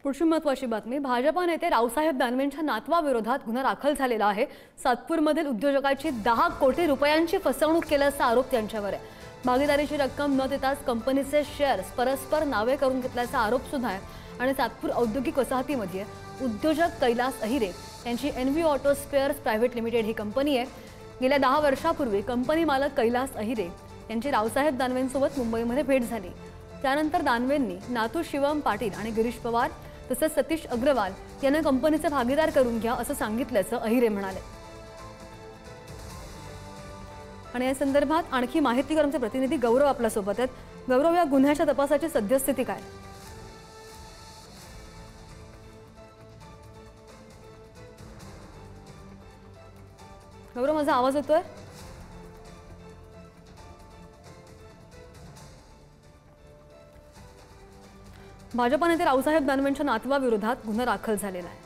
पुढची महत्त्वाची बातमी, भाजपा नेते रावसाहेब दानवेंच्या नातवाविरोधात गुन्हा दाखल झालेला आहे। सातपूरमधील उद्योजकाची 10 कोटी रुपयांची फसवणूक केल्याचा आरोप त्यांच्यावर आहे। भागीदारीची रक्कम न देताच कंपनीचे शेअर्स परस्पर नावे करून घेतल्याचा आरोप सुद्धा आहे। आणि सातपूर औद्योगिक वसाहतीमध्ये उद्योजक कैलास अहिरे यांची NV auto spares private limited ही कंपनी आहे। गेल्या 10 वर्षापूर्वी कंपनी मालक कैलास अहिरे यांची रावसाहेब दानवेंसोबत मुंबईमध्ये भेट झाली। त्यानंतर दानवेंनी नातू शिवम पाटील आणि गिरीश पवार तसंच सतीश अग्रवाल यांना कंपनीचे भागीदार करून घ्या असं सांगितल्याचं अहिरे म्हणाले। आणि या संदर्भात आणखी माहिती आमचे प्रतिनिधी गौरव आपल्या सोबत आहेत। गौरव, या गुन्ह्याच्या तपासाची सद्यस्थिती काय? गौरव, माझा आवाज येतोय? भाजपा नेते रावसाहेब दानवेंच्या नातवाविरोधात गुन्हा दाखल झालेला आहे।